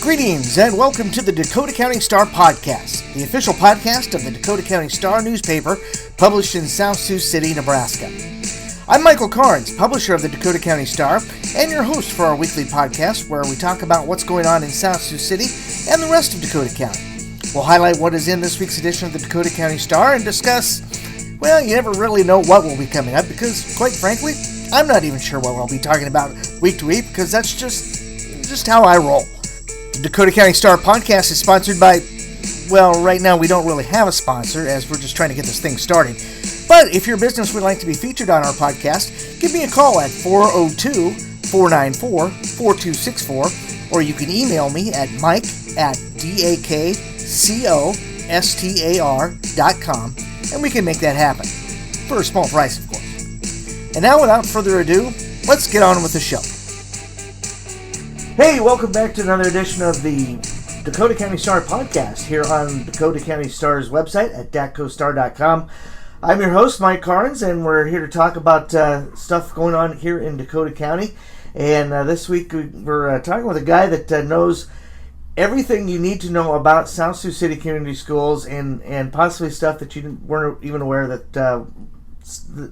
Greetings and welcome to the Dakota County Star Podcast, the official podcast of the Dakota County Star newspaper published in South Sioux City, Nebraska. I'm Michael Carnes, publisher of the Dakota County Star, and your host for our weekly podcast where we talk about what's going on in South Sioux City and the rest of Dakota County. We'll highlight what is in this week's edition of the Dakota County Star and discuss, well, you never really know what will be coming up because, quite frankly, I'm not even sure what we'll be talking about week to week because that's just how I roll. The Dakota County Star Podcast is sponsored by, well, right now we don't really have a sponsor as we're just trying to get this thing started. But if your business would like to be featured on our podcast, give me a call at 402-494-4264, or you can email me at mike@dakscostar.com, and we can make that happen. For a small price, of course. And now, without further ado, let's get on with the show. Hey, welcome back to another edition of the Dakota County Star Podcast here on Dakota County Star's website at dakscostar.com. I'm your host, Mike Carnes, and we're here to talk about stuff going on here in Dakota County. And this week we're talking with a guy that knows everything you need to know about South Sioux City Community Schools and possibly stuff that you weren't even aware that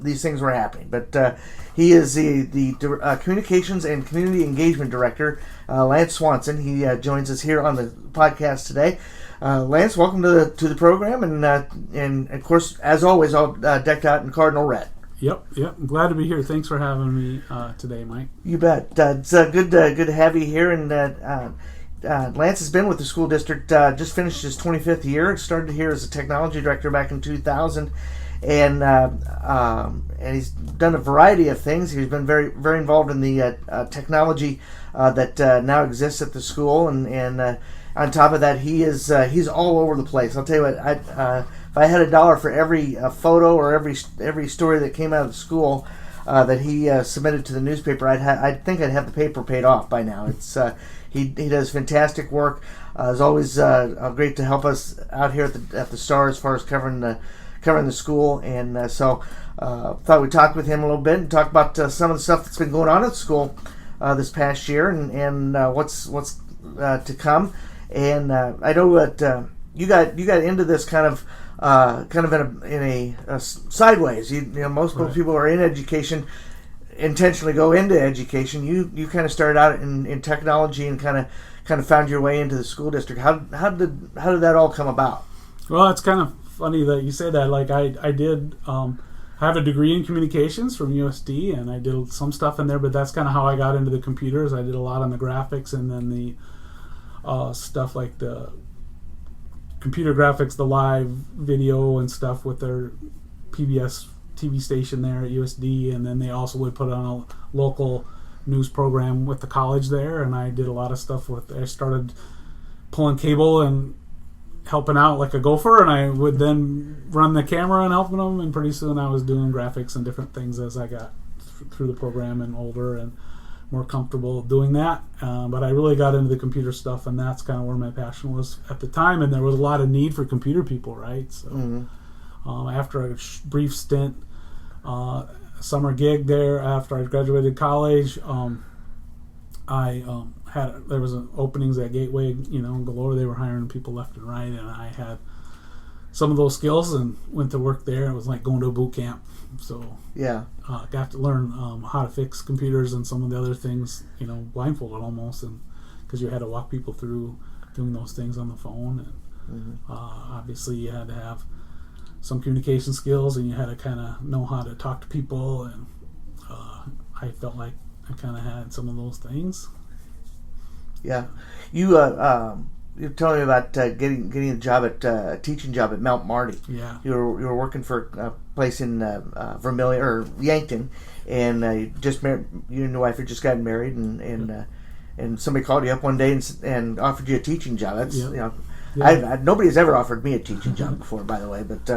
these things were happening. But he is the Communications and Community Engagement Director, Lance Swanson. He joins us here on the podcast today. Lance, welcome to the program, and of course, as always, all decked out in Cardinal red. Yep. I'm glad to be here. Thanks for having me today, Mike. You bet. It's good to have you here. And Lance has been with the school district. Just finished his 25th year. Started here as a technology director back in 2000. And he's done a variety of things. He's been very, very involved in the technology that now exists at the school, and on top of that, he's all over the place. I'll tell you what, if I had $1 for every photo or every story that came out of the school that he submitted to the newspaper, I think I'd have the paper paid off by now. It's he does fantastic work. It's always great to help us out here at the Star as far as covering the school, and so thought we'd talk with him a little bit and talk about some of the stuff that's been going on at the school this past year and what's to come. And I know that you got into this kind of in a sideways. You know, most Right. people who are in education intentionally go into education. You kind of started out in technology and kind of found your way into the school district. How did that all come about? Well, it's kind of funny that you say that. Like I did have a degree in communications from USD, and I did some stuff in there, but that's kind of how I got into the computers. I did a lot on the graphics, and then the stuff like the computer graphics, the live video and stuff with their PBS TV station there at USD, and then they also would put on a local news program with the college there, and I did a lot of stuff I started pulling cable and helping out like a gopher, and I would then run the camera and helping them, and pretty soon I was doing graphics and different things as I got through the program and older and more comfortable doing that. But I really got into the computer stuff, and that's kind of where my passion was at the time, and there was a lot of need for computer people, right? So after a brief stint, summer gig there after I graduated college, there was openings at Gateway, galore. They were hiring people left and right, and I had some of those skills and went to work there. It was like going to a boot camp. So Yeah. Got to learn how to fix computers and some of the other things, blindfolded almost, and because you had to walk people through doing those things on the phone, and obviously you had to have some communication skills, and you had to kind of know how to talk to people, and I felt like I kind of had some of those things. Yeah, you're telling me about getting a job a teaching job at Mount Marty. Yeah, you were working for a place in Vermilion or Yankton, and you and your wife had just gotten married, and somebody called you up one day and offered you a teaching job. That's nobody's ever offered me a teaching job before, by the way. But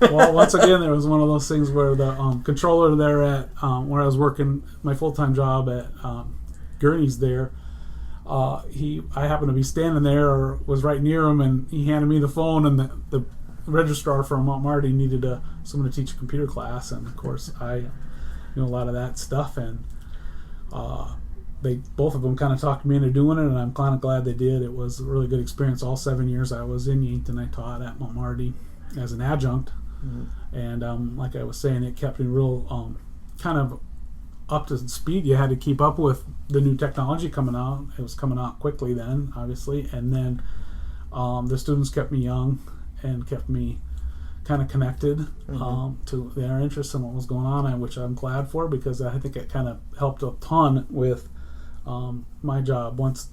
well, once again, there was one of those things where the controller there at where I was working my full-time job at Gurney's there. I happened to be standing there or was right near him, and he handed me the phone, and the registrar from Mount Marty needed someone to teach a computer class, and of course I knew a lot of that stuff, and both of them kind of talked me into doing it, and I'm kind of glad they did. It was a really good experience. All 7 years I was in Yankton, I taught at Mount Marty as an adjunct, and like I was saying, it kept me real kind of up to speed. You had to keep up with the new technology coming out. It was coming out quickly then, obviously, and then the students kept me young and kept me kind of connected to their interests and what was going on, which I'm glad for, because I think it kind of helped a ton with my job. Once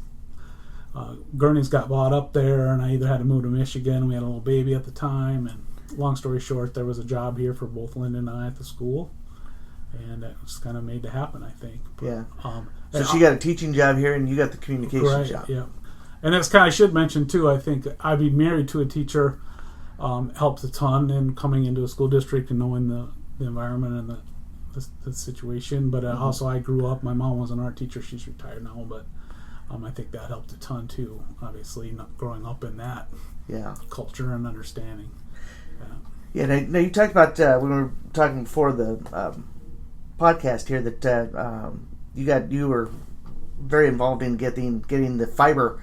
Gurney's got bought up there, and I either had to move to Michigan, we had a little baby at the time, and long story short, there was a job here for both Linda and I at the school, and that was kind of made to happen, I think. But, so she got a teaching job here, and you got the communication job. Yeah. And that's kind of, I should mention too, I think I'd be married to a teacher helped a ton in coming into a school district and knowing the environment and the situation. But also I grew up, my mom was an art teacher, she's retired now, but I think that helped a ton too, obviously, not growing up in that culture and understanding. Now you talked about, when we were talking before the podcast here, that you were very involved in getting the fiber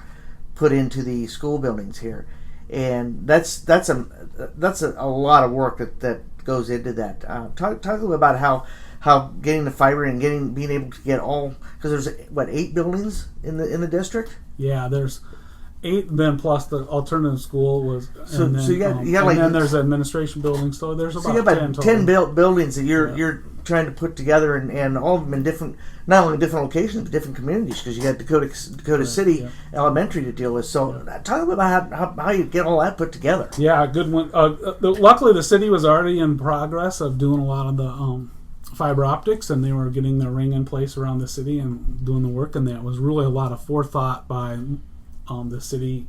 put into the school buildings here, and that's a lot of work that goes into that. Talk a little about how getting the fiber and being able to get all, because there's 8 buildings in the district. Yeah, there's 8, then plus the alternative school was. So you got and like, then there's administration buildings. So there's about, you got 10 buildings that you're trying to put together, and all of them in different, not only different locations but different communities, because you got Dakota City Elementary to deal with. So talk about how you get all that put together. Yeah, good one. Luckily, the city was already in progress of doing a lot of the fiber optics, and they were getting their ring in place around the city and doing the work, and that was really a lot of forethought by the city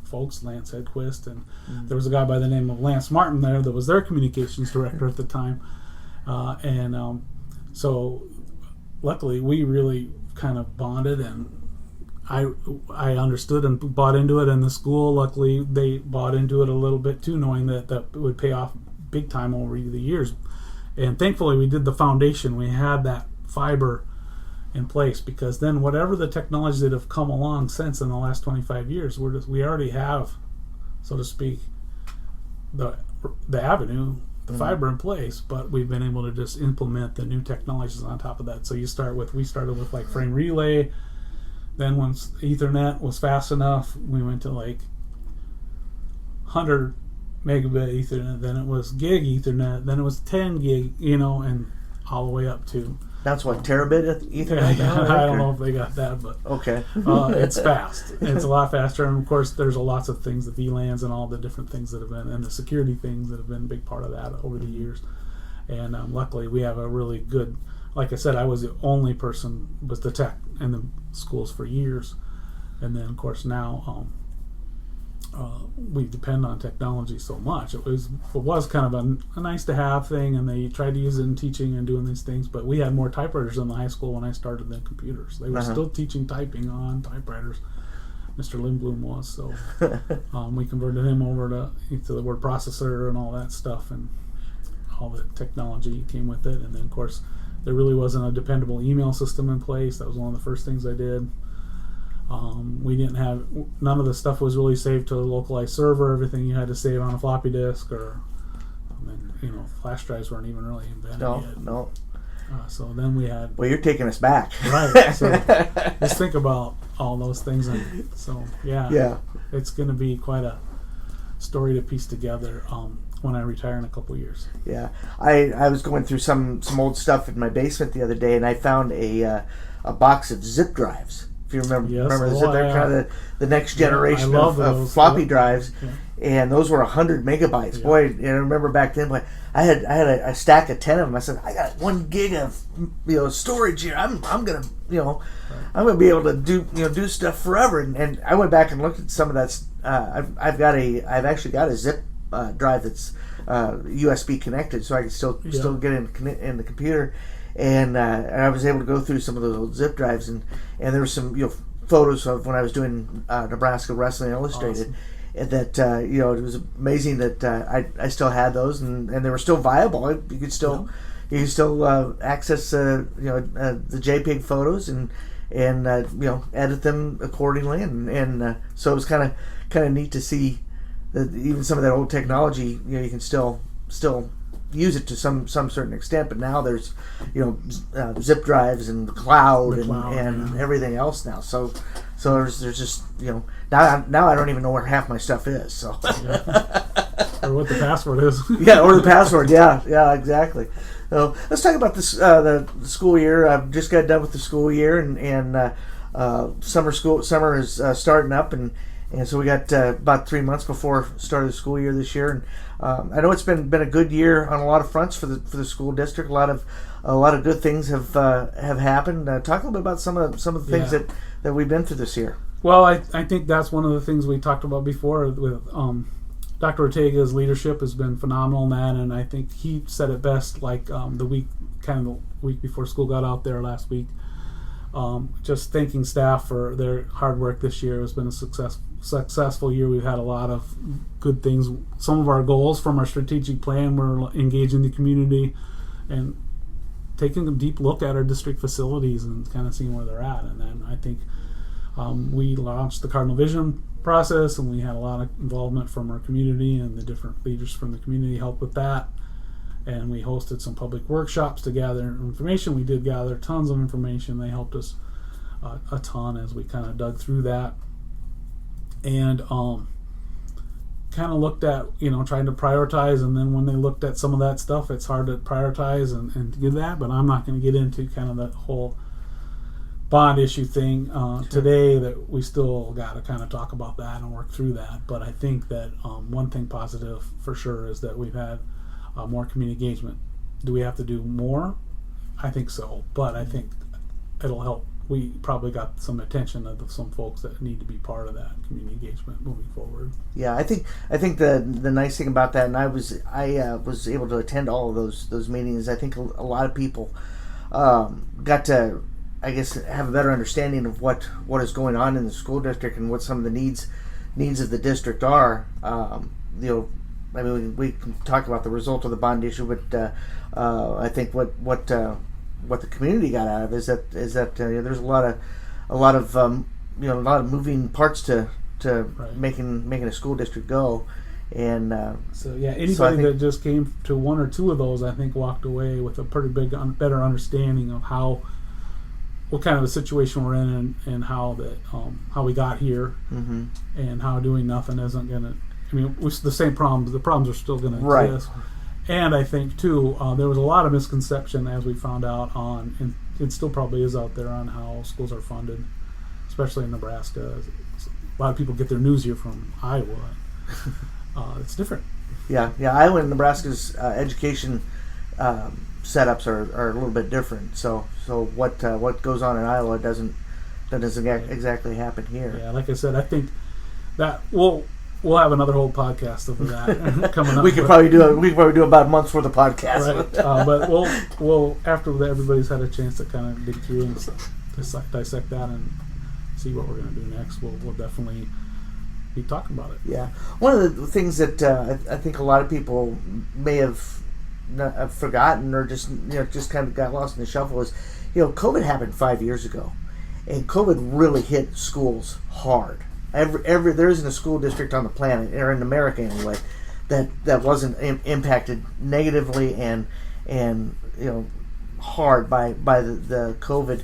folks, Lance Hedquist, and there was a guy by the name of Lance Martin there that was their communications director at the time, so luckily we really kind of bonded, and I understood and bought into it, and the school, luckily, they bought into it a little bit too, knowing that it would pay off big time over the years. And thankfully we did the foundation. We had that fiber in place, because then whatever the technologies that have come along since in the last 25 years, we already have, so to speak, the avenue, the fiber in place, but we've been able to just implement the new technologies on top of that. So we started with like frame relay, then once Ethernet was fast enough, we went to like 100 megabit Ethernet, then it was gig Ethernet, then it was 10 gig, and all the way up to... That's what, terabit Ethernet? I don't know if they got that, but okay. It's fast. It's a lot faster, and of course there's lots of things, the VLANs and all the different things that have been, and the security things that have been a big part of that over the years. And luckily we have a really good, like I said, I was the only person with the tech in the schools for years, and then of course now we depend on technology so much. It was kind of a nice to have thing, and they tried to use it in teaching and doing these things, but we had more typewriters in the high school when I started than computers. They were still teaching typing on typewriters. Mr. Lindblom was, so we converted him over to the word processor and all that stuff, and all the technology came with it. And then of course there really wasn't a dependable email system in place. That was one of the first things I did. We didn't have, none of the stuff was really saved to a localized server. Everything you had to save on a floppy disk, or flash drives weren't even really invented yet. No. So then we had... Well, you're taking us back. Right. So just think about all those things. And so, yeah. It's going to be quite a story to piece together when I retire in a couple years. Yeah. I was going through some old stuff in my basement the other day, and I found a box of zip drives. If you remember, they're kind of the next generation of floppy drives, and those were 100 megabytes. Yeah. Boy, I remember back then. Boy, I had a stack of 10 of them. I said, I got 1 gig of storage here. I'm gonna I'm gonna be able to do stuff forever. And I went back and looked at some of that. I've actually got a zip drive that's USB connected, so I can still get in the computer. And I was able to go through some of those old zip drives, and there were some photos of when I was doing Nebraska Wrestling Illustrated. Awesome. And that it was amazing that I still had those, and they were still viable. You could still access the JPEG photos, and edit them accordingly, and so it was kind of neat to see that even some of that old technology, you can still use it to some certain extent, but now there's zip drives and the cloud and everything else now. So there's just now I don't even know where half my stuff is. So or what the password is. Yeah, or the password. Yeah, exactly. So let's talk about this the school year. I've just got done with the school year, and summer is starting up, and so we got about 3 months before start of the school year this year. And I know it's been a good year on a lot of fronts for the school district. A lot of good things have happened. Talk a little bit about some of the things that we've been through this year. Well, I think that's one of the things we talked about before with Dr. Ortega's leadership has been phenomenal in that, and I think he said it best the week before school got out there last week. Just thanking staff for their hard work this year. It's been a successful year. We've had a lot of good things. Some of our goals from our strategic plan were engaging the community and taking a deep look at our district facilities and kind of seeing where they're at. And then I think we launched the Cardinal Vision process, and we had a lot of involvement from our community, and the different leaders from the community helped with that. And we hosted some public workshops to gather information. We did gather tons of information. They helped us a ton as we kind of dug through that. And kind of looked at, trying to prioritize. And then when they looked at some of that stuff, it's hard to prioritize and to give that. But I'm not going to get into kind of that whole bond issue thing today, that we still got to kind of talk about that and work through that. But I think that one thing positive for sure is that we've had more community engagement. Do we have to do more? I think so, but I think it'll help. We probably got some attention of some folks that need to be part of that community engagement moving forward. Yeah, I think the nice thing about that, and I was able to attend all of those meetings. I think a lot of people got to, I guess, have a better understanding of what is going on in the school district and what some of the needs of the district are. I mean, we can talk about the result of the bond issue, but I think what the community got out of is that there's a lot of moving parts to right. making a school district go, and anybody that just came to one or two of those, I think, walked away with a pretty better understanding of what kind of a situation we're in, and how we got here, mm-hmm. and how doing nothing isn't going to. I mean, the same problems. The problems are still going to right. exist. And I think, too, there was a lot of misconception, as we found out, and it still probably is out there, on how schools are funded, especially in Nebraska. A lot of people get their news here from Iowa. It's different. Yeah. Iowa and Nebraska's education setups are a little bit different. So what goes on in Iowa doesn't exactly happen here. Yeah, like I said, I think that We'll have another whole podcast over that coming up. We could probably do about a month's worth of podcast. Right. But we'll after everybody's had a chance to kind of dig through and dissect that and see what we're going to do next. We'll definitely be talking about it. Yeah. One of the things that I think a lot of people may have forgotten, or just kind of got lost in the shuffle, is COVID happened 5 years ago, and COVID really hit schools hard. There isn't a school district on the planet, or in America anyway, that wasn't impacted negatively and hard by the COVID,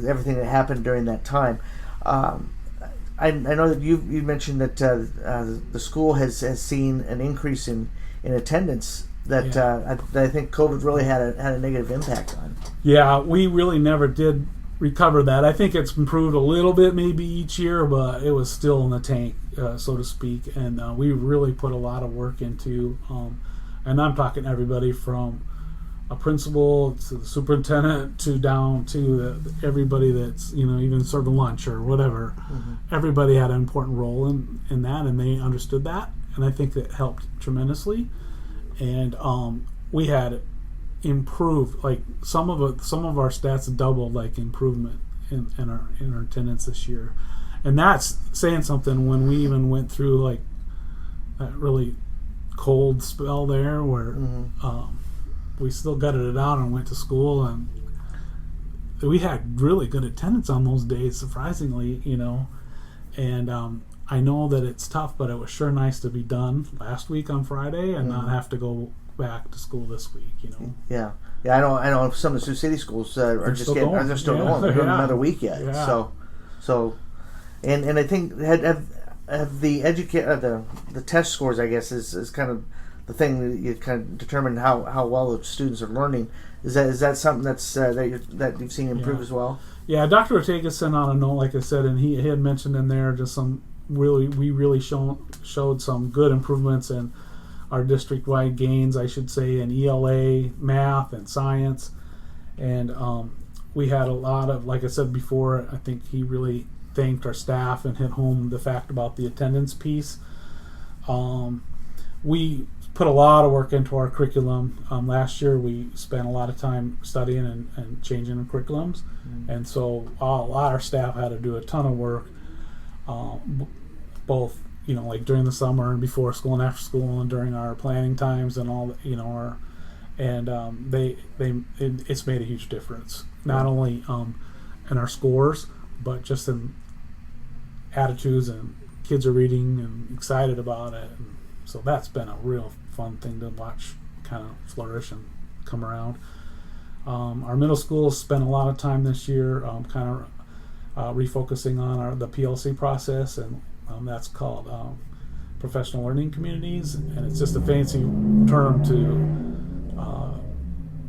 everything that happened during that time. I know that you mentioned that the school has seen an increase in attendance that I think COVID really had a negative impact on. Yeah, we really never did recover that. I think it's improved a little bit maybe each year, but it was still in the tank, so to speak. And we really put a lot of work into, and I'm talking everybody from a principal to the superintendent to down to everybody that's even serving lunch or whatever. Mm-hmm. Everybody had an important role in that, and they understood that, and I think that helped tremendously. And we had improved, like some of our stats doubled, like improvement in our attendance this year, and that's saying something. When we even went through like that really cold spell there, where mm-hmm. We still gutted it out and went to school, and we had really good attendance on those days, surprisingly, and I know that it's tough, but it was sure nice to be done last week on Friday and not have to go back to school this week. Yeah. I know. Some of the Sioux City schools are just getting. They're still going. They're doing another week yet. Yeah. So, and I think have the test scores, I guess, is kind of the thing that you kind of determine how well the students are learning. Is that something that you've seen improve as well? Yeah, Dr. Ortega sent out a note, like I said, and he had mentioned in there just some really showed some good improvements in our district-wide gains, I should say, in ELA, math, and science. And we had a lot of, like I said before, I think he really thanked our staff and hit home the fact about the attendance piece. We put a lot of work into our curriculum. Last year we spent a lot of time studying and changing the curriculums. And so a lot of our staff had to do a ton of work, both like during the summer and before school and after school and during our planning times and all it's made a huge difference, not only in our scores but just in attitudes, and kids are reading and excited about it, and so that's been a real fun thing to watch kind of flourish and come around. Our middle school spent a lot of time this year refocusing on the PLC process, and that's called professional learning communities, and it's just a fancy term to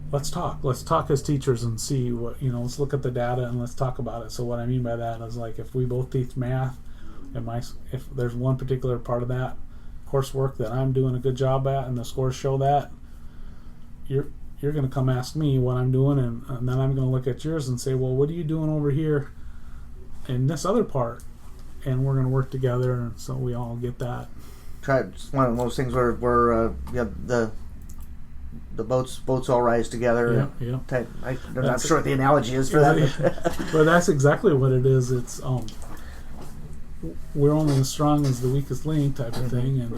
let's talk as teachers and see what, let's look at the data and let's talk about it. So what I mean by that is, like, if we both teach math, and if there's one particular part of that coursework that I'm doing a good job at and the scores show that, you're going to come ask me what I'm doing, and then I'm going to look at yours and say, well, what are you doing over here in this other part? And we're going to work together, and so we all get that. It's one of those things where the boats all rise together. Yeah. I'm not sure what the analogy is for that. But that's exactly what it is. It's we're only as strong as the weakest link type of thing, and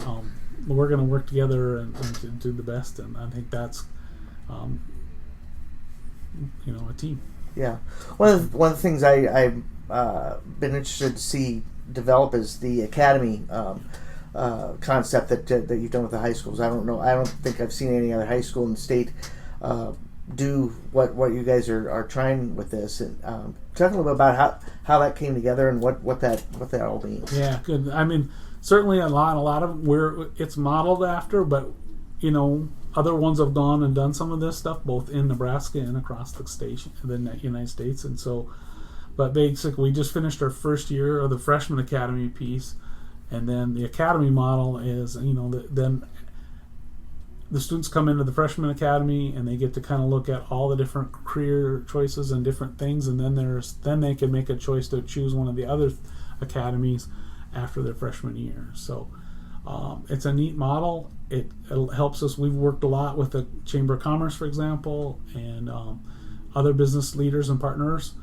we're going to work together and do the best. And I think that's a team. Yeah, one of the things I've been interested to see develop is the academy concept that you've done with the high schools. I don't think I've seen any other high school in the state do what you guys are trying with this. And talk a little bit about how that came together and what that all means. Yeah, good. I mean, certainly a lot of where it's modeled after, but other ones have gone and done some of this stuff both in Nebraska and across the United States. And so, but basically we just finished our first year of the freshman academy piece, and then the academy model is then the students come into the freshman academy and they get to kind of look at all the different career choices and different things, and then they can make a choice to choose one of the other academies after their freshman year. So it's a neat model. It helps us. We've worked a lot with the Chamber of Commerce, for example, and other business leaders and partners,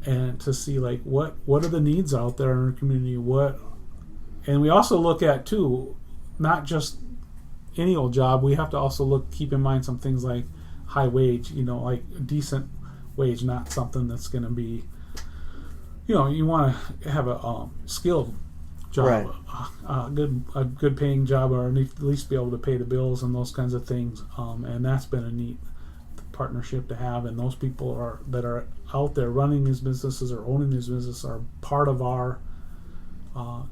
and to see like what are the needs out there in our community. And we also look at too, not just any old job. We have to also keep in mind some things like high wage, like a decent wage, not something that's going to be, you want to have a skilled job, right. a good paying job, or at least be able to pay the bills and those kinds of things. And that's been a neat partnership to have. And those people that are out there running these businesses or owning these businesses are part of our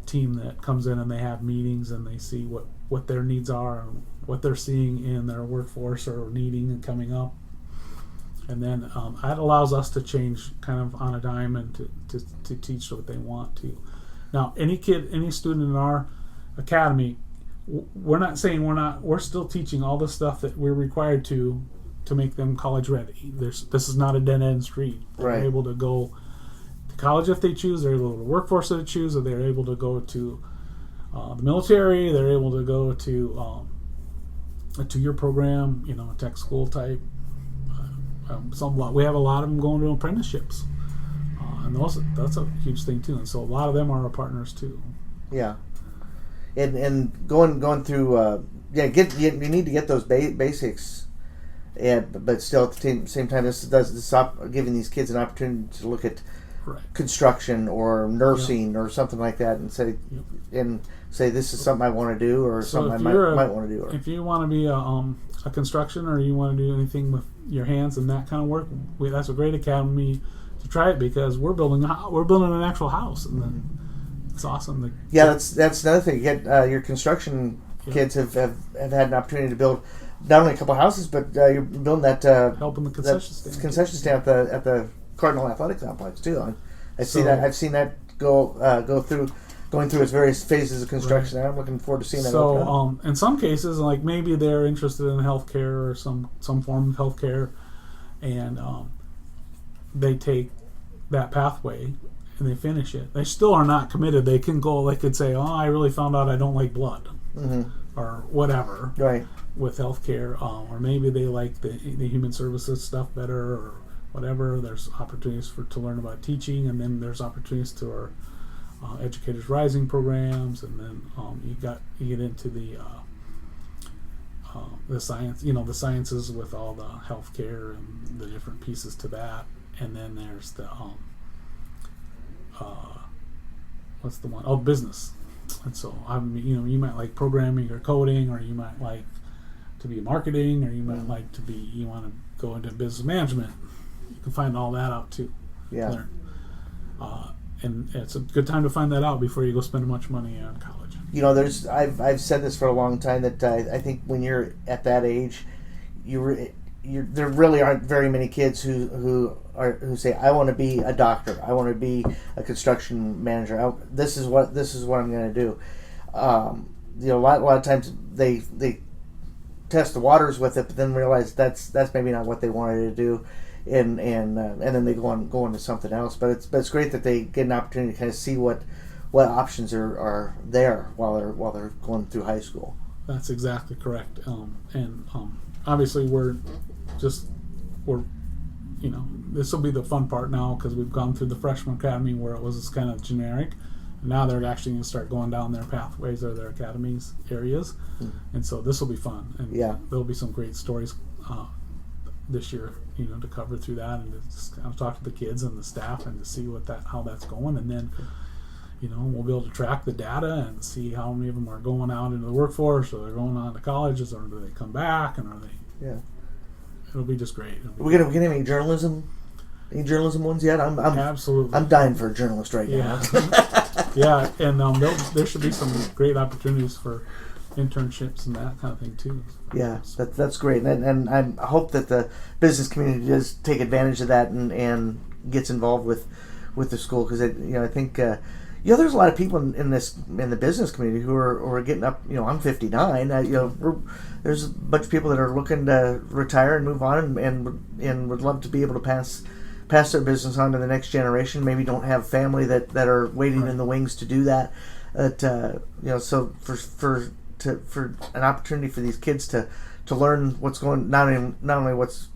team that comes in, and they have meetings and they see what their needs are and what they're seeing in their workforce or needing and coming up. And then that allows us to change kind of on a dime and to teach what they want to. Now, any student in our academy, we're not saying we're still teaching all the stuff that we're required to make them college ready. This is not a dead end street. Right. They're able to go to college if they choose. They're able to workforce if they choose, or they're able to go to the military. They're able to go to a 2-year program, a tech school type. We have a lot of them going to apprenticeships, and that's a huge thing too. And so a lot of them are our partners too. Yeah, and going through you need to get those basics but still at the same time, this giving these kids an opportunity to look at Right. construction or nursing or something like that, and say this is something I want to do, or something I might want to do. If you want to be a construction, or you want to do anything with your hands and that kind of work, that's a great academy to try it, because we're building an actual house, and then it's awesome. That's another thing. You get your construction kids have had an opportunity to build not only a couple houses, but you're building that helping the concession stand at the Cardinal Athletic Complex too. I've seen that going through its various phases of construction. Right. I'm looking forward to seeing that. So, in some cases, like maybe they're interested in healthcare or some form of healthcare, and they take that pathway and they finish it. They still are not committed. They could say, "Oh, I really found out I don't like blood," or whatever. Right. With healthcare, or maybe they like the human services stuff better, or whatever. There's opportunities to learn about teaching, and then there's opportunities to our Educators Rising programs, and then you get into the science, the sciences with all the healthcare and the different pieces to that, and then there's the what's the one? Oh, business. And so you might like programming or coding, or you might like to be marketing, or you might like to be, you want to go into business management. You can find all that out too. Yeah. And it's a good time to find that out before you go spend much money on college. I've said this for a long time, that I think when you're at that age, there really aren't very many kids who say, I want to be a doctor, I want to be a construction manager. This is what I'm going to do. A lot of times they test the waters with it, but then realize that's maybe not what they wanted to do. And then they go into something else. But it's great that they get an opportunity to kind of see what options are there while they're going through high school. That's exactly correct. Obviously this will be the fun part now, because we've gone through the freshman academy where it was kind of generic. And now they're actually going to start going down their pathways or their academies areas, and so this will be fun. And there'll be some great stories this year, to cover through that, and to just kind of talk to the kids and the staff and to see how that's going, and then we'll be able to track the data and see how many of them are going out into the workforce, or they're going on to colleges, or do they come back, and are they? Yeah, it'll be just great. We get any journalism ones yet? I'm absolutely. I'm dying for a journalist right now. Yeah, and there should be some great opportunities for internships and that kind of thing too. Yeah, that's great, and I hope that the business community does take advantage of that and gets involved with the school, because I think there's a lot of people in the business community who are getting up. I'm 59. There's a bunch of people that are looking to retire and move on, and would love to be able to pass their business on to the next generation. Maybe don't have family that are waiting in the wings to do that. So for an opportunity for these kids to learn what's going, not only what's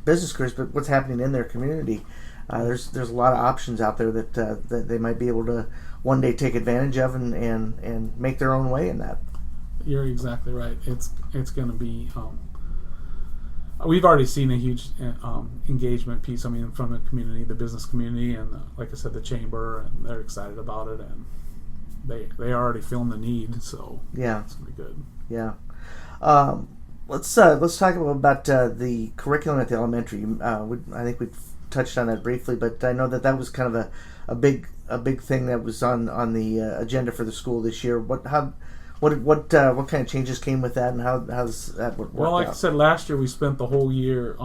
business careers, but what's happening in their community. There's a lot of options out there that they might be able to one day take advantage of and make their own way in that. You're exactly right. It's going to be. We've already seen a huge engagement piece. From the community, the business community, and like I said, the chamber, and they're excited about it, and they already feeling the need. So it's gonna be good. Yeah. Let's talk about the curriculum at the elementary. I think we touched on that briefly, but I know that was kind of a big thing that was on the agenda for the school this year. What kind of changes came with that, and how's that work? Well, like I said, last year we spent the whole year,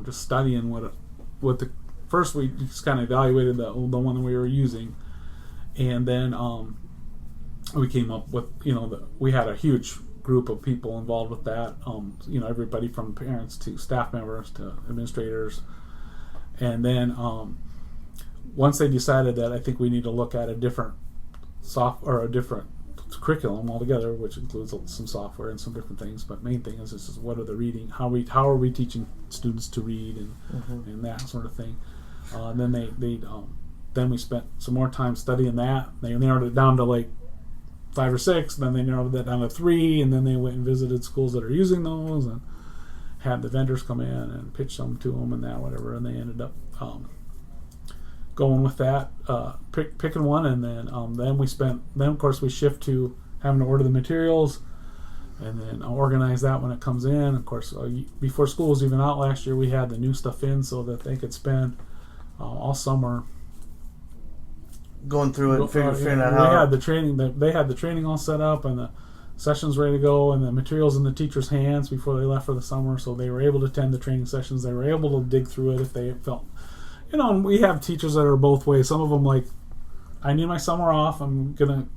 just studying what the first we just kind of evaluated the one that we were using, and then we came up with we had a huge group of people involved with that. Everybody from parents to staff members to administrators, and then once they decided that, I think we need to look at a different a different curriculum altogether, which includes some software and some different things. But main thing is what are the reading? How are we teaching students to read and that sort of thing? Then we spent some more time studying that. They narrowed it down to like 5 or 6. Then they narrowed that down to 3, and then they went and visited schools that are using those and had the vendors come in and pitch some to them and that whatever, and they ended up going with that, picking one, and then of course we shift to having to order the materials and then organize that when it comes in. Of course, before school was even out last year, we had the new stuff in so that they could spend all summer going through it and figuring out how. They had the training all set up and the sessions ready to go and the materials in the teachers' hands before they left for the summer, so they were able to attend the training sessions. They were able to dig through it if they felt, and we have teachers that are both ways. Some of them like, I need my summer off, I'm gonna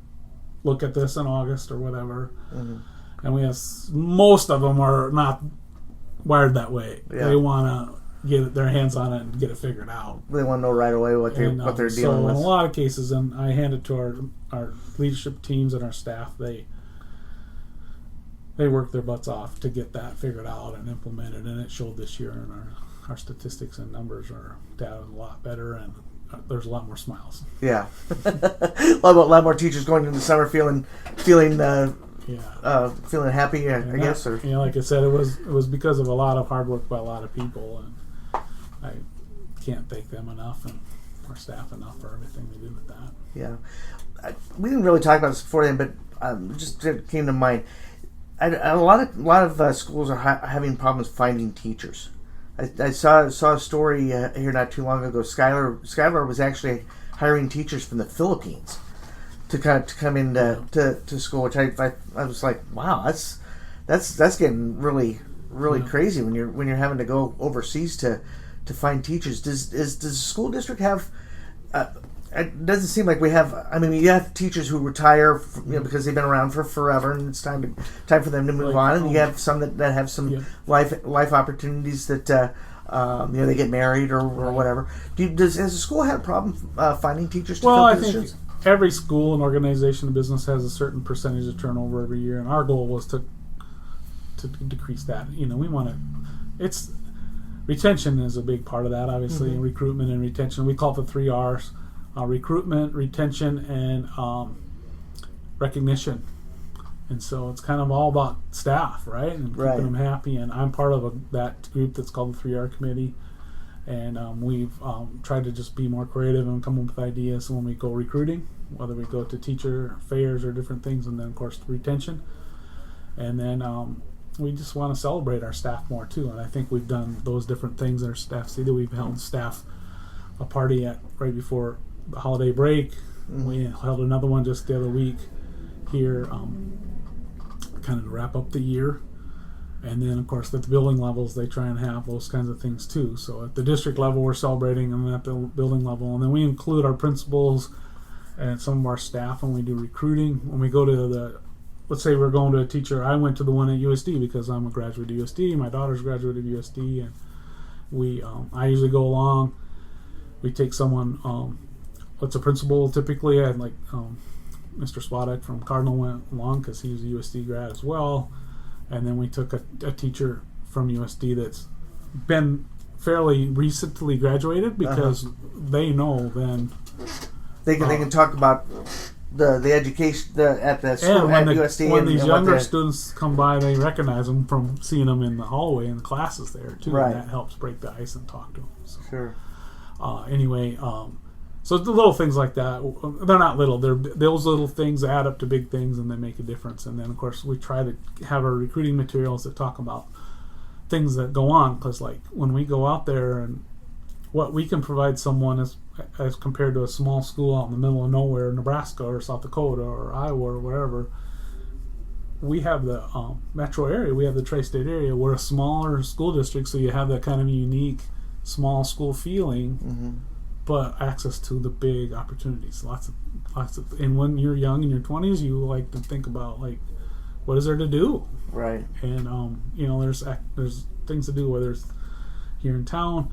look at this in August or whatever. Mm-hmm. And we have, most of them are not wired that way. Yeah. They want to get their hands on it and get it figured out. They want to know right away what they're dealing with. So in a lot of cases, and I hand it to our leadership teams and our staff, they work their butts off to get that figured out and implemented, and it showed this year, and our statistics and numbers are data a lot better, and there's a lot more smiles. Yeah. a lot more teachers going into summer feeling happy, I guess. Or like I said, it was because of a lot of hard work by a lot of people, and I can't thank them enough and our staff enough for everything they did with that. Yeah, we didn't really talk about this before then, but just it came to mind. A lot of schools are having problems finding teachers. I saw a story here not too long ago. Skylar was actually hiring teachers from the Philippines to come into to school, which I was like, wow, that's getting really crazy when you're having to go overseas to find teachers. Does the school district have? It doesn't seem like we have. I mean, you have teachers who retire, because they've been around for forever, and it's time for them to move on. And you have some that have some life opportunities that they get married or whatever. Has the school had a problem finding teachers to fill positions? I think every school and organization and business has a certain percentage of turnover every year, and our goal was to decrease that. We want to. It's retention is a big part of that, obviously. Mm-hmm. Recruitment and retention. We call it the 3 R's. Recruitment, retention, and recognition. And so it's kind of all about staff, right? And keeping them happy. And I'm part of that group that's called the 3R Committee. And we've tried to just be more creative and come up with ideas when we go recruiting, whether we go to teacher fairs or different things, and then, of course, retention. And then we just want to celebrate our staff more, too. And I think we've done those different things in our staff. See that we've held staff a party right before the holiday break. Mm-hmm. We held another one just the other week here, kind of to wrap up the year. And then, of course, at the building levels, they try and have those kinds of things too. So at the district level, we're celebrating, and at the building level, and then we include our principals and some of our staff when we do recruiting. When we go to let's say we're going to a teacher. I went to the one at USD because I'm a graduate of USD. My daughter's a graduate of USD, and I usually go along. We take someone. What's a principal typically? I had Mr. Swadek from Cardinal went along because he was a USD grad as well, and then we took a teacher from USD that's been fairly recently graduated because they know then they can talk about the education at the school at USD. When these younger students come by, they recognize them from seeing them in the hallway in the classes there too. Right. And that helps break the ice and talk to them. So, sure. Anyway. So the little things like that, they're not little. Those little things add up to big things, and they make a difference. And then, of course, we try to have our recruiting materials that talk about things that go on. Because, when we go out there and what we can provide someone as compared to a small school out in the middle of nowhere, Nebraska or South Dakota or Iowa or wherever, we have the metro area. We have the tri-state area. We're a smaller school district, so you have that kind of unique small school feeling. Mm-hmm. But access to the big opportunities, lots of, and when you're young in your 20s, you like to think about what is there to do, right? And there's things to do, whether it's here in town,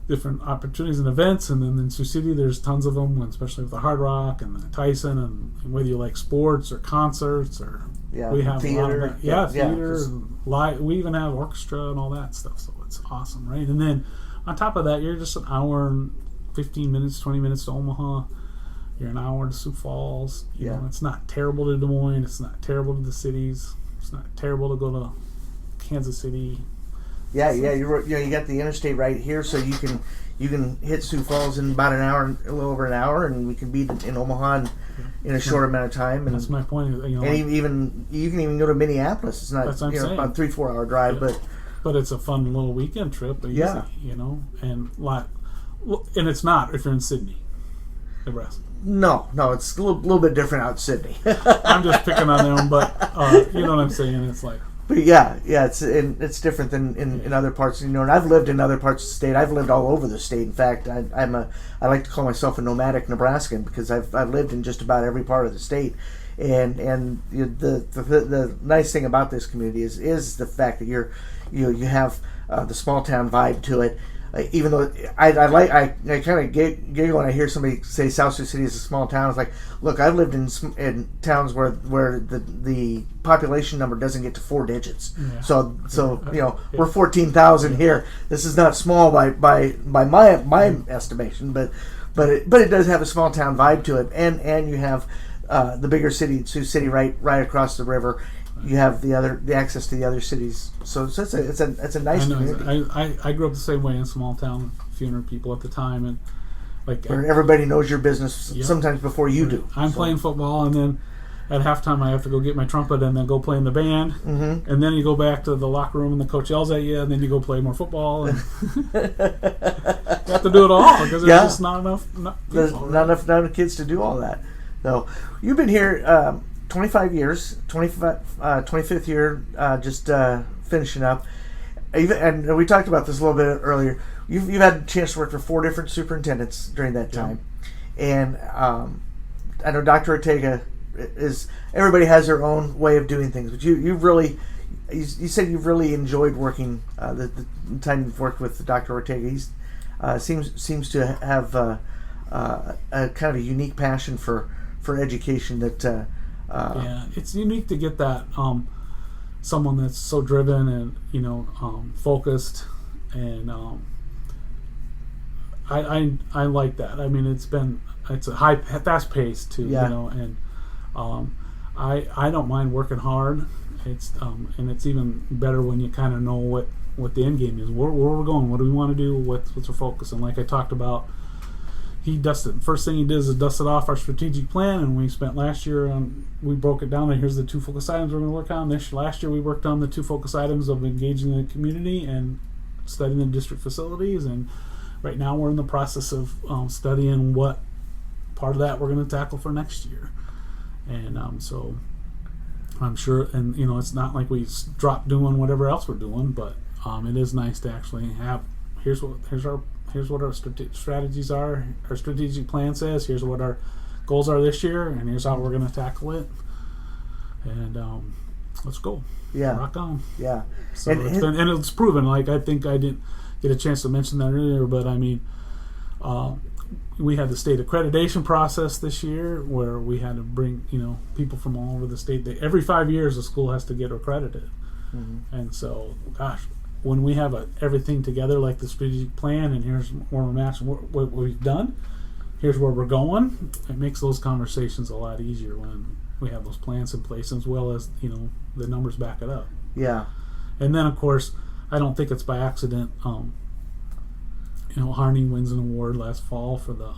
different opportunities and events, and then in Sioux City, there's tons of them, especially with the Hard Rock and the Tyson, and whether you like sports or concerts or we have theater, theater, live. We even have orchestra and all that stuff, so it's awesome, right? And then on top of that, you're just an hour and 15 minutes, 20 minutes to Omaha. You're an hour to Sioux Falls. You know, it's not terrible to Des Moines. It's not terrible to the cities. It's not terrible to go to Kansas City. Yeah, you got the interstate right here, so you can hit Sioux Falls in about an hour, a little over an hour, and we can be in Omaha in a short amount of time. And that's my point. And even you can even go to Minneapolis. It's not about 3-4 hour drive, but it's a fun little weekend trip. Easy, and it's not if you're in Sydney, Nebraska. No, it's a little bit different out in Sydney. I'm just picking on them, but you know what I'm saying. It's like. But it's different than in other parts. And I've lived in other parts of the state. I've lived all over the state. In fact, I like to call myself a nomadic Nebraskan because I've lived in just about every part of the state. And the nice thing about this community is the fact that you have the small town vibe to it. Even though I kind of giggle when I hear somebody say South Sioux City is a small town. It's like, look, I've lived in towns where the population number doesn't get to 4 digits. Yeah. So we're 14,000 here. This is not small by my estimation, but it does have a small town vibe to it, and you have the bigger city, Sioux City, right across the river. You have the access to the other cities, so it's a nice community. I grew up the same way in a small town, a few hundred people at the time, and where everybody knows your business sometimes before you do. I'm playing football, and then at halftime I have to go get my trumpet and then go play in the band, and then you go back to the locker room and the coach yells at you, and then you go play more football. And you have to do it all because there's just not enough. There's not enough kids to do all that. So you've been here. 25 years, 25th year, just finishing up. And we talked about this a little bit earlier. You've had a chance to work for 4 different superintendents during that time. And I know Dr. Ortega everybody has their own way of doing things, but you said you've really enjoyed working the time you've worked with Dr. Ortega. He seems to have a kind of a unique passion for education that... it's unique to get that someone that's so driven and focused, and I like that. I mean, it's a fast paced too, and I don't mind working hard. It's and it's even better when you kind of know what the end game is, where we're going, what do we want to do, what's our focus, and like I talked about. First thing he did is dusted off our strategic plan, and we spent last year we broke it down, and here's the 2 focus items we're going to work on. Last year we worked on the 2 focus items of engaging the community and studying the district facilities, and right now we're in the process of studying what part of that we're going to tackle for next year. And so I'm sure, and it's not like we drop doing whatever else we're doing, but it is nice to actually have here's what our strategies are, our strategic plan says, here's what our goals are this year, and here's how we're going to tackle it. And let's go. Yeah. Rock on. Yeah. So it's proven. Like, I think I didn't get a chance to mention that earlier, but I mean, we had the state accreditation process this year where we had to bring, people from all over the state. Every 5 years, the school has to get accredited. And so, gosh, when we have everything together, like the strategic plan, and here's where we're matching what we've done, here's where we're going, it makes those conversations a lot easier when we have those plans in place, as well as the numbers back it up. Yeah. And then, of course, I don't think it's by accident. Harney wins an award last fall for the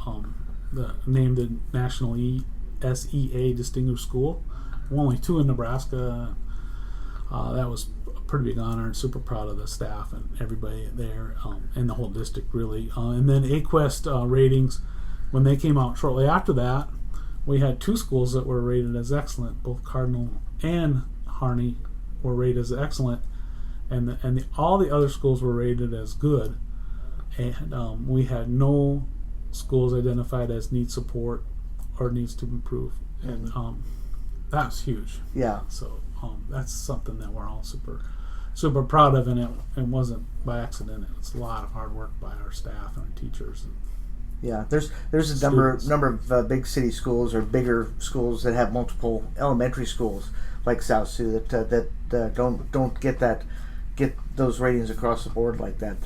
named National SEA Distinguished School. We're only 2 in Nebraska. That was pretty big honor, and super proud of the staff and everybody there, and the whole district really. And then AQuest ratings, when they came out shortly after that, we had 2 schools that were rated as excellent. Both Cardinal and Harney were rated as excellent, and all the other schools were rated as good. And we had no schools identified as need support or needs to improve, and that was huge. Yeah. So that's something that we're all super proud of, and it wasn't by accident. It was a lot of hard work by our staff and our teachers. Yeah, there's a number of big city schools or bigger schools that have multiple elementary schools like South Sioux that don't get those ratings across the board like that.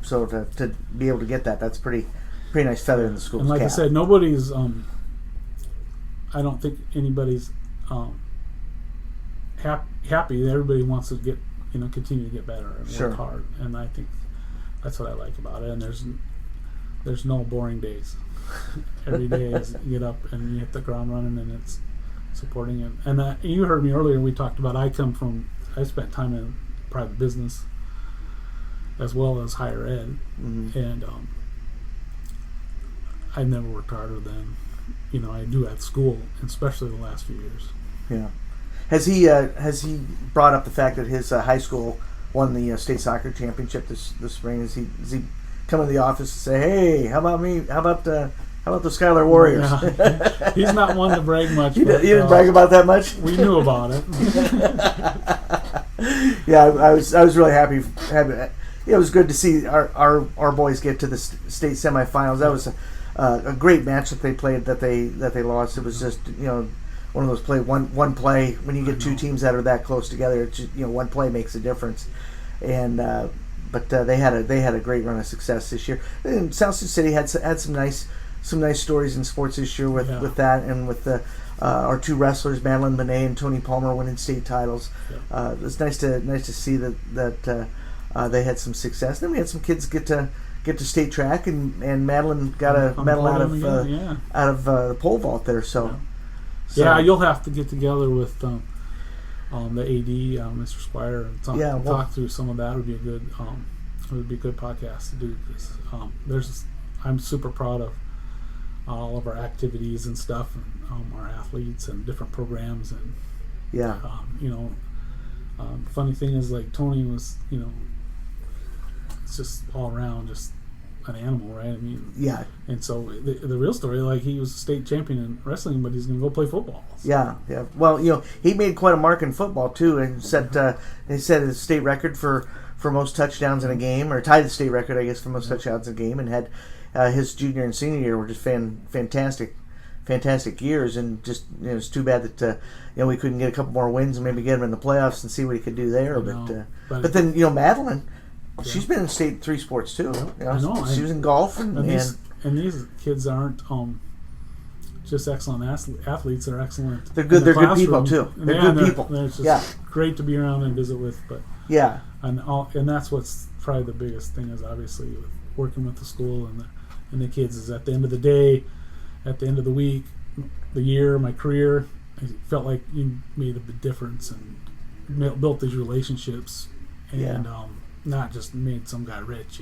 So to be able to get that's pretty nice feather in the school's cap. And like I said, nobody's. I don't think anybody's happy. Everybody wants to get continue to get better and Sure. work hard. And I think that's what I like about it. And there's no boring days. Every day is you get up and you hit the ground running, and it's supporting it. And you heard me earlier. We talked about I spent time in private business as well as higher ed, and I never worked harder than I do at school, especially the last few years. Yeah. Has he brought up the fact that his high school won the state soccer championship this spring? Does he come into the office and say, "Hey, how about me? How about the Schuyler Warriors?" Yeah. He's not one to brag much. You didn't brag about that much. We knew about it. Yeah, I was really happy. It was good to see our boys get to the state semifinals. That was a great match that they played. That they lost. It was just one of those one play when you get two teams that are that close together. It's just, one play makes a difference. And but they had a great run of success this year. And South Sioux City had some nice stories in sports this year with that, and with our two wrestlers, Madeline Benet and Tony Palmer, winning state titles. Yeah. It was nice to see that they had some success. Then we had some kids get to state track, and Madeline got a medal out of the pole vault there. So you'll have to get together with the AD, Mr. Squire, and talk through some of that. Would be a good podcast to do, because I'm super proud of all of our activities and stuff, and our athletes and different programs, and funny thing is, like, Tony was it's just all around just an animal, right? I mean, yeah. And so the real story, like, he was a state champion in wrestling, but he's going to go play football. So. Yeah. Well, he made quite a mark in football too, and set his state record for most touchdowns in a game, or tied the state record, I guess, for most touchdowns in a game, and had his junior and senior year were just fantastic years, and just it's too bad that we couldn't get a couple more wins and maybe get him in the playoffs and see what he could do there. But then Madeline. She's been in state 3 sports too. I know. She was in golf, and these kids aren't just excellent athletes. They're excellent. They're good. They're good people too. They're good people. They're just great to be around and visit with. But and that's what's probably the biggest thing, is obviously working with the school and the kids. Is at the end of the day, at the end of the week, the year, my career, I felt like you made a big difference and built these relationships, and not just made some guy rich,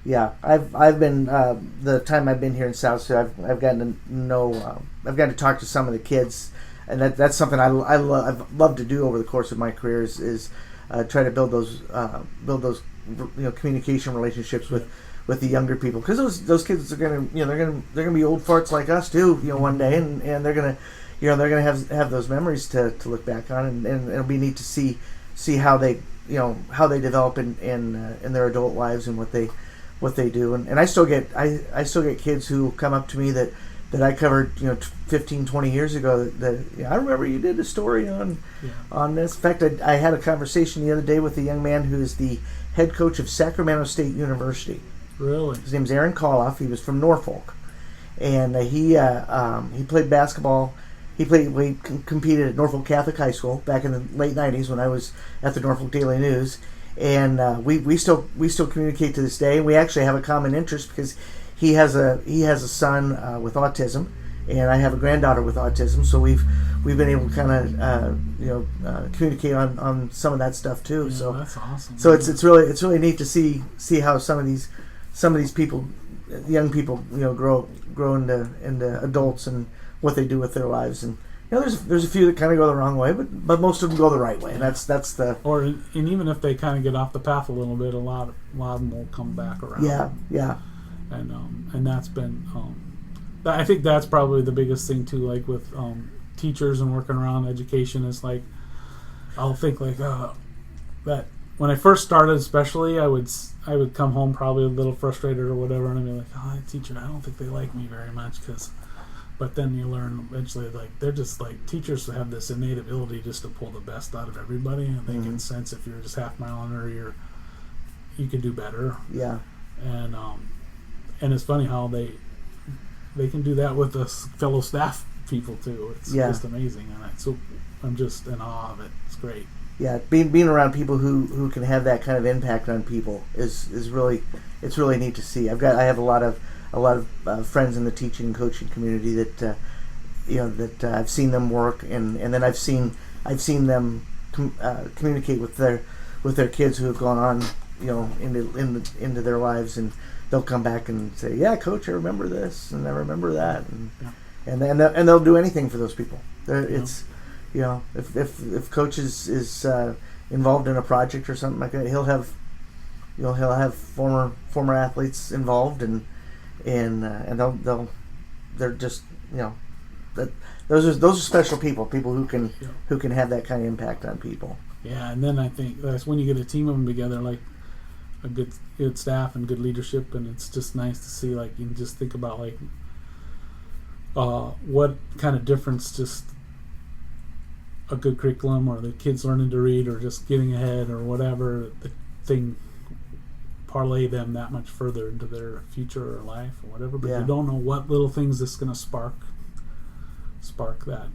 Yeah, I've been the time I've been here in South Sioux, I've gotten to know, I've gotten to talk to some of the kids, and that's something I've loved to do over the course of my career is try to build those communication relationships with the younger people, because those kids are gonna they're gonna be old farts like us too, one day, and they're gonna have those memories to look back on, and it'll be neat to see how they develop in their adult lives and what they do, and I still get kids who come up to me that I covered 15, 20 years ago that I remember you did a story on this. In fact, I had a conversation the other day with a young man who is the head coach of Sacramento State University. Really? His name's Aaron Koloff. He was from Norfolk, and he played basketball. He competed at Norfolk Catholic High School back in the late 90s when I was at the Norfolk Daily News, and we still communicate to this day. We actually have a common interest because he has a son with autism, and I have a granddaughter with autism. So we've been able to kind of communicate on some of that stuff too. Yeah, so that's awesome. So it's really neat to see how some of these people, young people, grow into adults and what they do with their lives. And there's a few that kind of go the wrong way, but most of them go the right way, and that's the. And even if they kind of get off the path a little bit, a lot of them will come back around. Yeah. And that's been I think that's probably the biggest thing too, like with teachers and working around education, is like I'll think like that when I first started, especially, I would come home probably a little frustrated or whatever, and I'd be like, teacher, I don't think they like me very much, but then you learn eventually, like, they're just like, teachers have this innate ability just to pull the best out of everybody, and they can sense if you're just half mile under, you can do better. Yeah. And it's funny how they can do that with the fellow staff people too. It's just amazing, and I'm just in awe of it. It's great. yeah, being around people who can have that kind of impact on people is really, it's really neat to see. I have a lot of friends in the teaching and coaching community that I've seen them work, and then I've seen them communicate with their kids who have gone on into their lives, and they'll come back and say, yeah, coach, I remember this and I remember that, and they'll do anything for those people. It's if coach is involved in a project or something like that, he'll have former athletes involved, and they're just that those are special people who can have that kind of impact on people. Yeah, and then I think that's when you get a team of them together, like a good staff and good leadership, and it's just nice to see. Like, you can just think about like what kind of difference just a good curriculum or the kids learning to read or just getting ahead or whatever the thing parlay them that much further into their future or life or whatever. But you don't know what little things this is going to spark that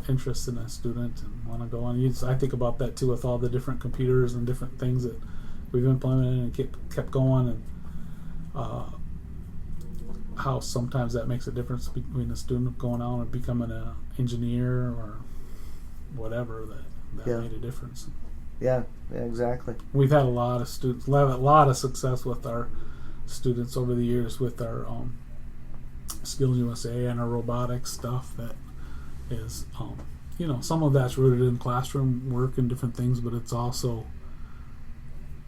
interest in a student and want to go on. I think about that too with all the different computers and different things that we've implemented and kept going, and how sometimes that makes a difference between a student going on and becoming an engineer or whatever that made a difference. Yeah, exactly. We've had a lot of students, a lot of success with our students over the years with our Skills USA and our robotics stuff. That is, some of that's rooted in classroom work and different things, but it's also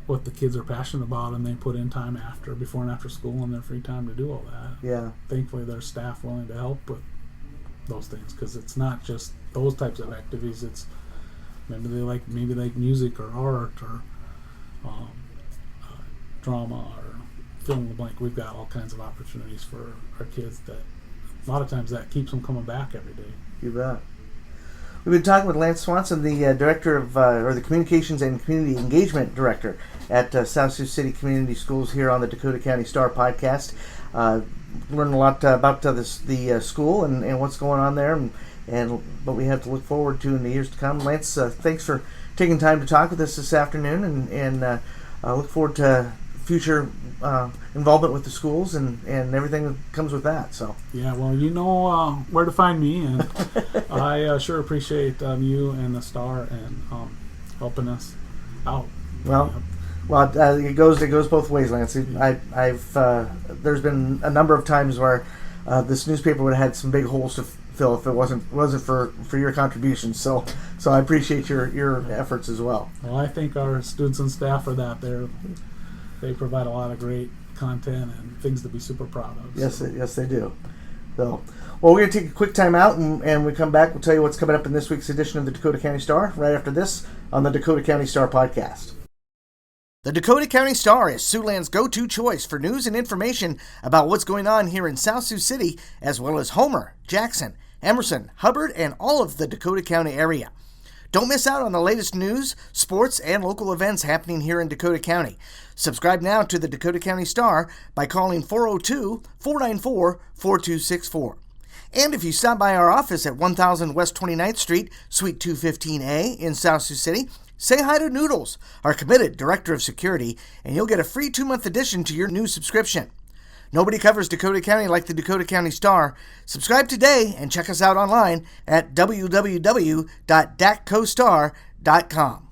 what the kids are passionate about, and they put in time before and after school and their free time to do all that. Yeah. Thankfully, there's staff willing to help with those things, because it's not just those types of activities. It's maybe they like music or art or drama or fill in the blank. We've got all kinds of opportunities for our kids that a lot of times that keeps them coming back every day. You bet. We've been talking with Lance Swanson, the director of, or the Communications and Community Engagement Director at South Sioux City Community Schools here on the Dakota County Star Podcast. Learned a lot about the school and what's going on there, and what we have to look forward to in the years to come. Lance, thanks for taking time to talk with us this afternoon, and look forward to future involvement with the schools and everything that comes with that. So yeah, well, you know where to find me, and I sure appreciate you and the Star and helping us out. Well, it goes both ways, Lance. I've there's been a number of times where this newspaper would have had some big holes to fill if it wasn't for your contributions. So I appreciate your efforts as well. Well, I think our students and staff for that. They provide a lot of great content and things to be super proud of. Yes, they do. So, well, we're going to take a quick time out, and when we come back, we'll tell you what's coming up in this week's edition of the Dakota County Star right after this on the Dakota County Star Podcast. The Dakota County Star is Siouxland's go-to choice for news and information about what's going on here in South Sioux City, as well as Homer, Jackson, Emerson, Hubbard, and all of the Dakota County area. Don't miss out on the latest news, sports, and local events happening here in Dakota County. Subscribe now to the Dakota County Star by calling 402-494-4264. And if you stop by our office at 1000 West 29th Street, Suite 215A in South Sioux City, say hi to Noodles, our committed Director of Security, and you'll get a free 2-month addition to your new subscription. Nobody covers Dakota County like the Dakota County Star. Subscribe today and check us out online at www.dacostar.com.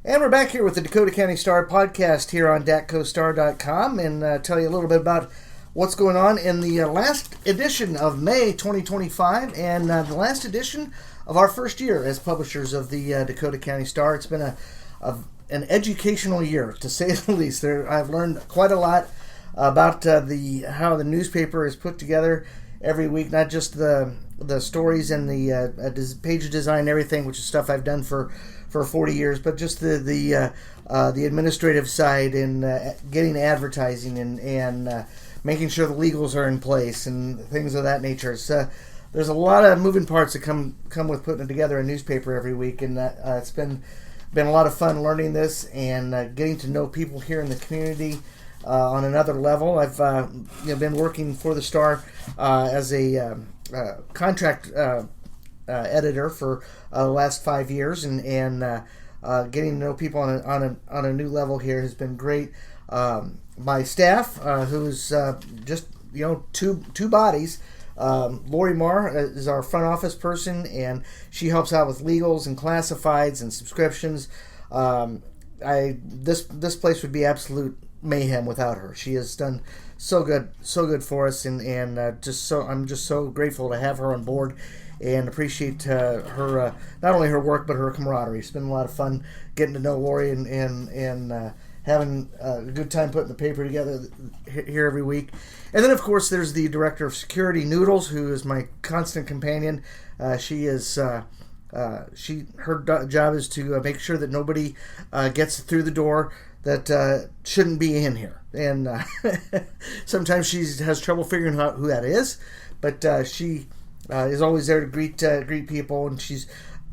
And we're back here with the Dakota County Star Podcast here on dacostar.com, and tell you a little bit about what's going on in the last edition of May 2025 and the last edition of our first year as publishers of the Dakota County Star. It's been an educational year, to say the least. I've learned quite a lot about how the newspaper is put together every week, not just the stories and the page design and everything, which is stuff I've done for 40 years, but just the administrative side and getting advertising and making sure the legals are in place and things of that nature. There's a lot of moving parts that come with putting together a newspaper every week, and it's been a lot of fun learning this and getting to know people here in the community on another level. I've been working for the Star as a contract editor for the last 5 years, and getting to know people on a new level here has been great. My staff, who's just two bodies. Lori Marr is our front office person, and she helps out with legals and classifieds and subscriptions. This place would be absolute mayhem without her. She has done so good for us, and I'm just so grateful to have her on board, and appreciate her not only her work but her camaraderie. It's been a lot of fun getting to know Lori and having a good time putting the paper together here every week. And then, of course, there's the Director of Security, Noodles, who is my constant companion. Her job is to make sure that nobody gets through the door that shouldn't be in here. And sometimes she has trouble figuring out who that is, but she is always there to greet people, and she's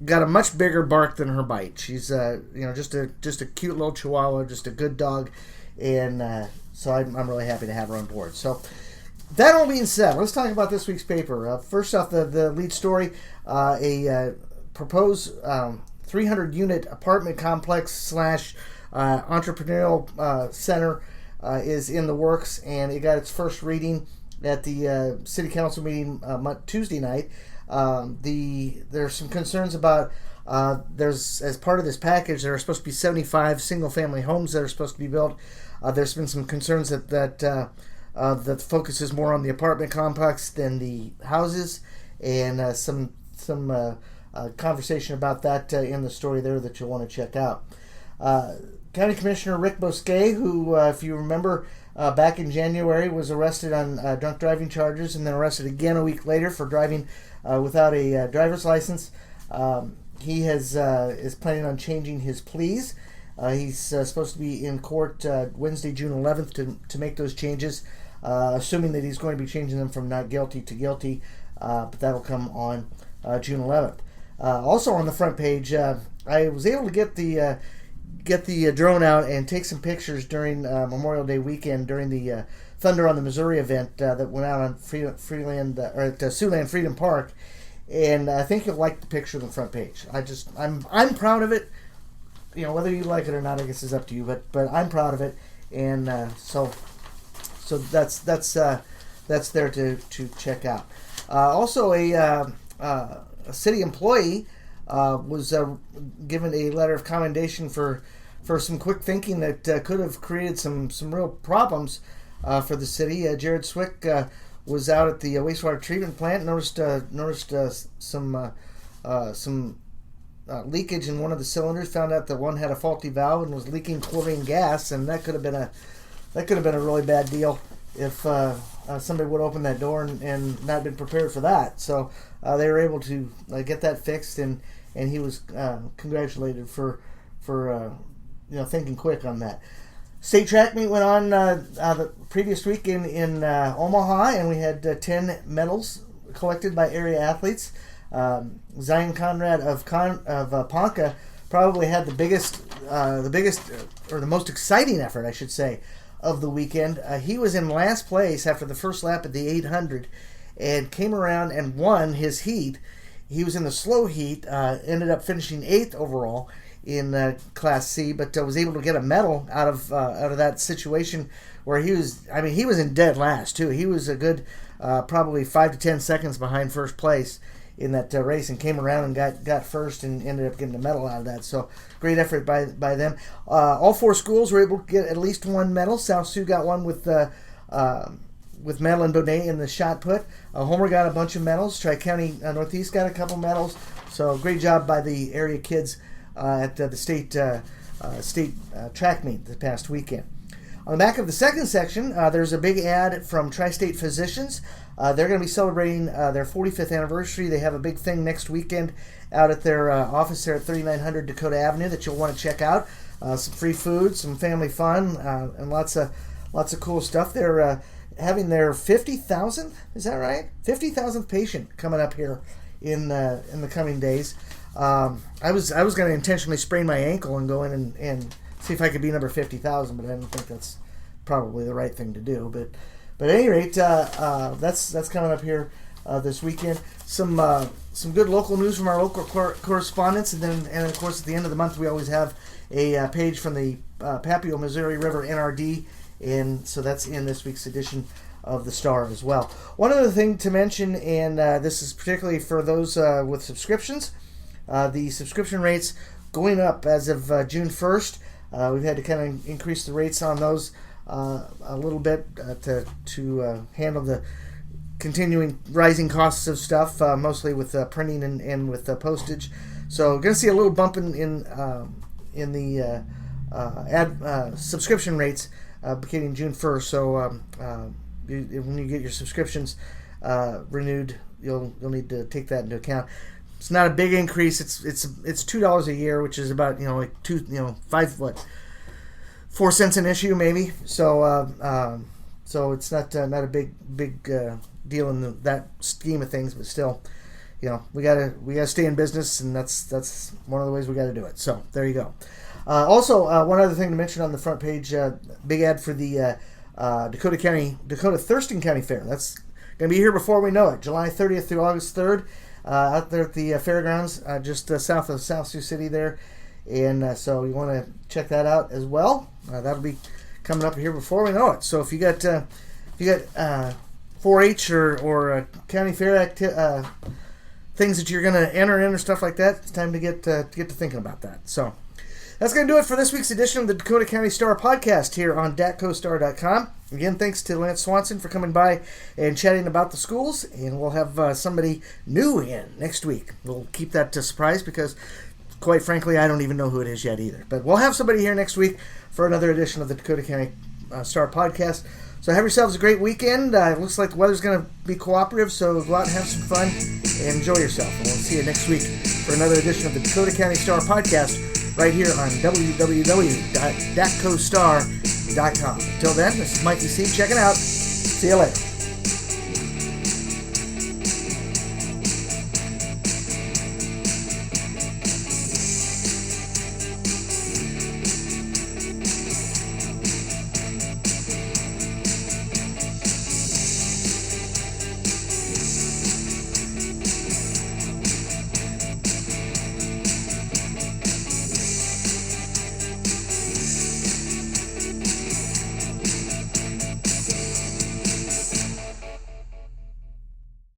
got a much bigger bark than her bite. She's just a cute little Chihuahua, just a good dog, and so I'm really happy to have her on board. So that all being said, let's talk about this week's paper. First off, the lead story: a proposed 300-unit apartment complex / entrepreneurial center is in the works, and it got its first reading at the city council meeting Tuesday night. There's some concerns about as part of this package there are supposed to be 75 single-family homes that are supposed to be built. There's been some concerns that the focus is more on the apartment complex than the houses, and some conversation about that in the story there that you'll want to check out. County Commissioner Rick Bosquet, who, if you remember, back in January was arrested on drunk driving charges, and then arrested again a week later for driving without a driver's license. He is planning on changing his pleas. He's supposed to be in court Wednesday, June 11th to make those changes, assuming that he's going to be changing them from not guilty to guilty, but that'll come on June 11th. Also on the front page, I was able to get the drone out and take some pictures during Memorial Day weekend during the Thunder on the Missouri event that went out on Siouxland Freedom Park, and I think you'll like the picture on the front page. I'm proud of it. Whether you like it or not, I guess is up to you. But I'm proud of it, and so that's there to check out. Also, a city employee was given a letter of commendation for some quick thinking that could have created some real problems for the city. Jared Swick was out at the wastewater treatment plant, noticed some leakage in one of the cylinders. Found out that one had a faulty valve and was leaking chlorine gas, and that could have been a really bad deal if somebody would open that door and not been prepared for that. So they were able to get that fixed, and he was congratulated for thinking quick on that. State track meet went on the previous week in Omaha, and we had 10 medals collected by area athletes. Zion Conrad of Ponca probably had the biggest or the most exciting effort, I should say, of the weekend. He was in last place after the first lap at the 800 and came around and won his heat. He was in the slow heat, ended up finishing 8th overall in Class C, but was able to get a medal out of that situation where he was in dead last too. He was a good probably 5 to 10 seconds behind first place in that race, and came around and got first and ended up getting a medal out of that. So great effort by them. All 4 schools were able to get at least one medal. South Sioux got one with Madeline Bonet in the shot put. Homer got a bunch of medals. Tri-County Northeast got a couple medals. So great job by the area kids at the state track meet this past weekend. On the back of the second section, there's a big ad from Tri-State Physicians. They're going to be celebrating their 45th anniversary. They have a big thing next weekend out at their office there at 3900 Dakota Avenue that you'll want to check out. Some free food, some family fun, and lots of cool stuff. They're having their 50,000th, is that right? 50,000th patient coming up here in the coming days. I was going to intentionally sprain my ankle and go in and see if I could be number 50,000, but I don't think that's probably the right thing to do. But at any rate, that's coming up here this weekend. Some good local news from our local correspondents, and of course at the end of the month we always have a page from the Papio Missouri River NRD, and so that's in this week's edition of the Star as well. One other thing to mention, and this is particularly for those with subscriptions, the subscription rates going up as of June 1st. We've had to kind of increase the rates on those a little bit to handle the continuing rising costs of stuff, mostly with printing and with postage. So we're going to see a little bump in the subscription rates beginning June 1st. So when you get your subscriptions renewed, you'll need to take that into account. It's not a big increase. It's $2 a year, which is about 4 cents an issue maybe. So so it's not a big deal in that scheme of things, but still, we gotta stay in business, and that's one of the ways we got to do it. So there you go. Also, one other thing to mention on the front page, big ad for the Dakota Thurston County Fair. That's going to be here before we know it, July 30th through August 3rd, out there at the fairgrounds, just south of South Sioux City there. And so you want to check that out as well. That'll be coming up here before we know it. So if you got 4-H or county fair things that you're going to enter in or stuff like that, it's time to get to thinking about that. So that's going to do it for this week's edition of the Dakota County Star Podcast here on DCStar.com. Again, thanks to Lance Swanson for coming by and chatting about the schools, and we'll have somebody new in next week. We'll keep that a surprise because, quite frankly, I don't even know who it is yet either. But we'll have somebody here next week for another edition of the Dakota County Star Podcast. So have yourselves a great weekend. It looks like the weather's going to be cooperative, so go out and have some fun and enjoy yourself. And we'll see you next week for another edition of the Dakota County Star Podcast right here on www.datcostar.com. Until then, this is Mikey C. checking out. See you later.